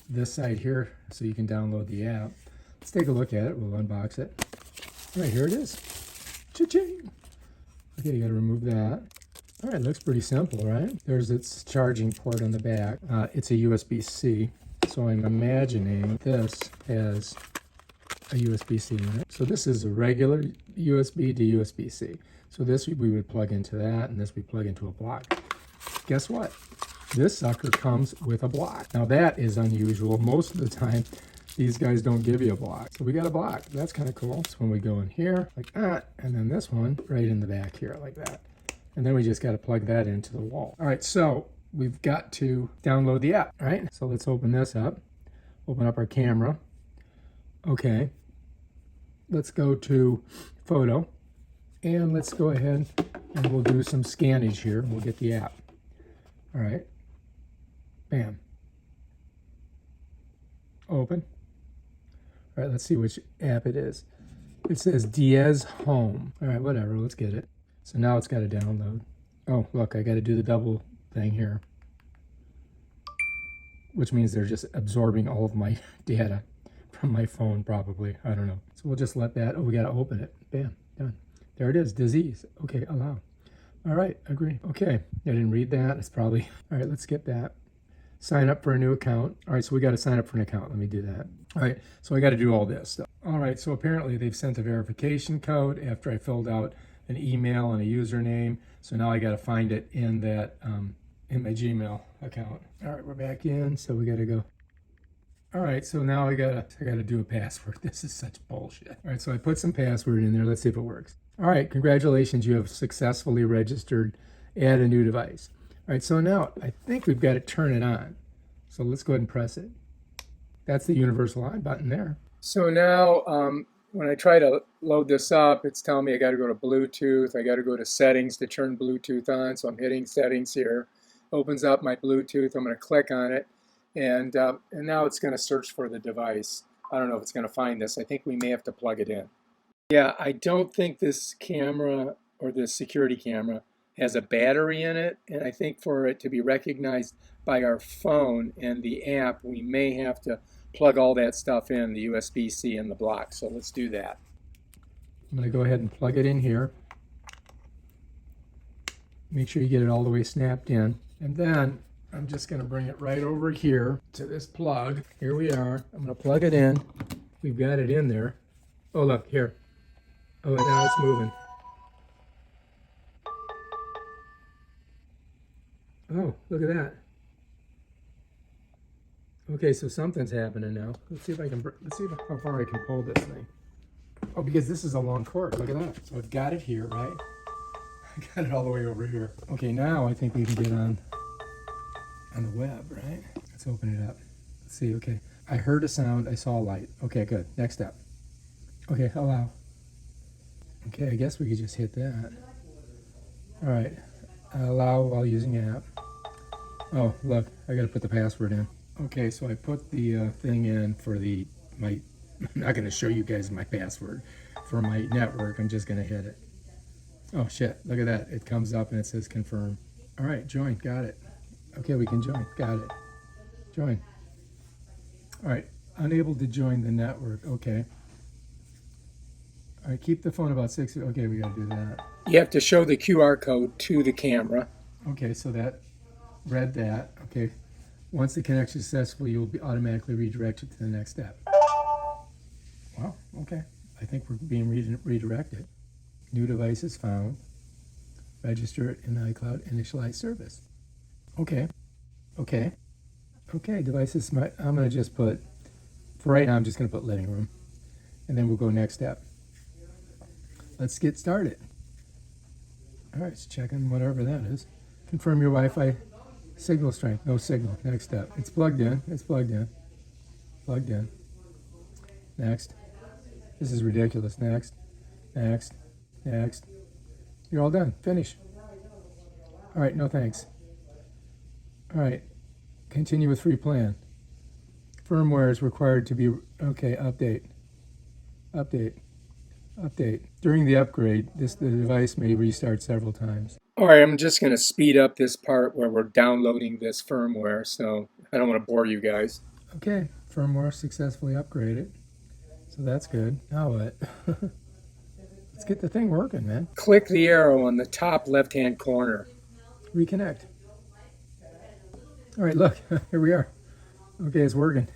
this side here so you can download the app. Let's take a look at it. We'll unbox it. All right, here it is. Cha-ching! Okay, you got to remove that. All right, looks pretty simple, right? There's its charging port on the back. It's a USB-C, so I'm imagining this has a USB-C in it. So this is a regular USB to USB-C. So this we would plug into that, and this we plug into a block. Guess what? This sucker comes with a block. Now that is unusual. Most of the time, these guys don't give you a block. So we got a block. That's kind of cool. So when we go in here, like that, and then this one right in the back here, like that. And then we just got to plug that into the wall. All right, so we've got to download the app, all right? So let's open this up. Open up our camera. Okay. Let's go to photo. And let's go ahead and we'll do some scannage here. We'll get the app. All right. Bam. Open. All right, let's see which app it is. It says Dzees Home. All right, whatever, let's get it. So now it's got to download. Oh, look, I got to do the double thing here, which means they're just absorbing all of my data from my phone, probably. I don't know. So we'll just let that, oh, we got to open it. Bam, done. There it is, Dzees. Okay, allow. All right, agree. Okay, I didn't read that. It's probably, all right, let's skip that. Sign up for a new account. All right, so we got to sign up for an account. Let me do that. All right, so I got to do all this stuff. All right, so apparently they've sent a verification code after I filled out an email and a username. So now I got to find it in that, in my Gmail account. All right, we're back in, so we got to go. All right, so now I gotta do a password. This is such bullshit. All right, so I put some password in there. Let's see if it works. All right, congratulations, you have successfully registered. Add a new device. All right, so now I think we've got to turn it on. So let's go ahead and press it. That's the universal on button there. So now when I try to load this up, it's telling me I got to go to Bluetooth. I got to go to settings to turn Bluetooth on. So I'm hitting settings here. Opens up my Bluetooth. I'm going to click on it. And now it's going to search for the device. I don't know if it's going to find this. I think we may have to plug it in. Yeah, I don't think this camera or this security camera has a battery in it. And I think for it to be recognized by our phone and the app, we may have to plug all that stuff in, the USB-C and the block. So let's do that. I'm going to go ahead and plug it in here. Make sure you get it all the way snapped in. And then I'm just going to bring it right over here to this plug. Here we are. I'm going to plug it in. We've got it in there. Oh, look, here. Oh, now it's moving. Oh, look at that. Okay, so something's happening now. Let's see if I can, how far I can pull this thing. Oh, because this is a long cord. Look at that. So I've got it here, right? I got it all the way over here. Okay, now I think we can get on the web, right? Let's open it up. Let's see, okay. I heard a sound, I saw a light. Okay, good. Next step. Okay, allow. Okay, I guess we could just hit that. All right, allow while using app. Oh, look, I gotta put the password in. Okay, so I put the thing in for I'm not gonna show you guys my password for my network. I'm just gonna hit it. Oh shit, look at that. It comes up and it says confirm. All right, join, got it. Okay, we can join, got it. Join. All right, unable to join the network, okay. All right, keep the phone about 6, okay, we gotta do that. You have to show the QR code to the camera. Okay, so that read that, okay. Once the connection is successful, you'll be automatically redirected to the next step. Wow, okay. I think we're being redirected. New device is found. Register it in the iCloud, initialize service. Okay, okay. Okay, devices, I'm gonna just put, for right now, I'm just gonna put living room. And then we'll go next step. Let's get started. All right, it's checking whatever that is. Confirm your Wi-Fi signal strength. No signal. Next step. It's plugged in. It's plugged in. Plugged in. Next. This is ridiculous. Next. Next. Next. You're all done. Finish. All right, no thanks. All right. Continue with free plan. Firmware is required to be, okay, update. Update. Update. During the upgrade, the device may restart several times. All right, I'm just going to speed up this part where we're downloading this firmware, so I don't want to bore you guys. Okay, firmware successfully upgraded, so that's good. Now what? Let's get the thing working, man. Click the arrow on the top left-hand corner. Reconnect. All right, look, here we are. Okay, it's working.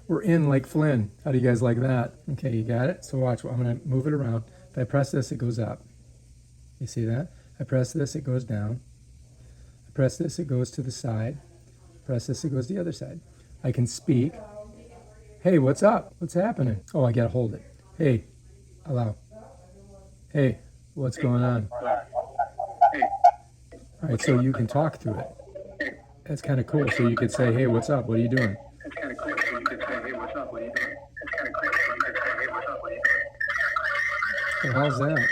We're in like Flynn. How do you guys like that? Okay, you got it? So watch, I'm going to move it around. If I press this, it goes up. You see that? I press this, it goes down. I press this, it goes to the side. Press this, it goes to the other side. I can speak. Hey, what's up? What's happening? Oh, I got to hold it. Hey, allow. Hey, what's going on? All right, so you can talk through it. That's kind of cool. So you could say, hey, what's up? What are you doing? That's kind of cool. So you could say, hey, what's up? What are you doing? That's kind of cool. So you could say, hey, what's up? What are you doing? So how's that?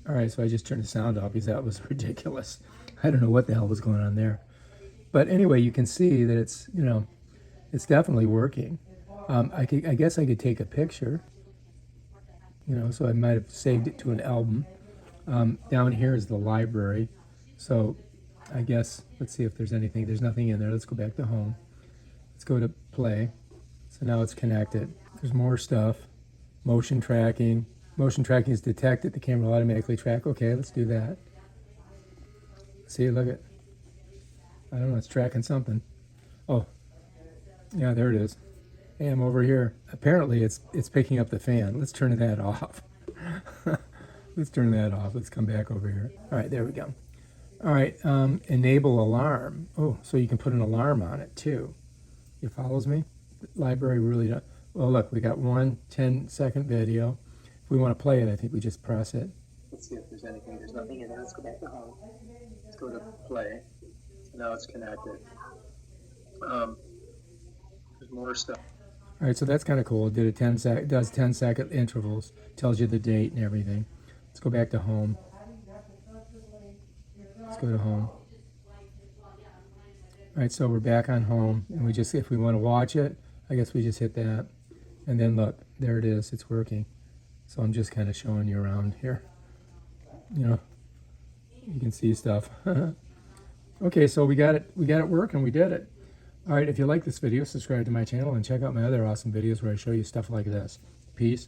All right, so I just turned the sound off because that was ridiculous. I don't know what the hell was going on there. But anyway, you can see that it's, you know, it's definitely working. I guess I could take a picture, you know, so I might have saved it to an album. Down here is the library. So I guess, let's see if there's anything. There's nothing in there. Let's go back to home. Let's go to play. So now it's connected. There's more stuff. Motion tracking. Motion tracking is detected. The camera will automatically track. Okay, let's do that. See, look at, I don't know, it's tracking something. Oh, yeah, there it is. Hey, I'm over here. Apparently it's picking up the fan. Let's turn that off. Let's turn that off. Let's come back over here. All right, there we go. All right, enable alarm. Oh, so you can put an alarm on it too. You follows me? The library really don't. Well, look, we got one 10-second video. If we want to play it, I think we just press it. Let's see if there's anything. There's nothing in there. Let's go back to home. Let's go to play. So now it's connected. There's more stuff. All right, so that's kind of cool. It did a 10-second intervals, tells you the date and everything. Let's go back to home. Let's go to home. All right, so we're back on home, and we just, if we want to watch it, I guess we just hit that, and then look, there it is. It's working. So I'm just kind of showing you around here. You know, you can see stuff. Okay, so we got it working. We did it. All right, if you like this video, subscribe to my channel and check out my other awesome videos where I show you stuff like this. Peace.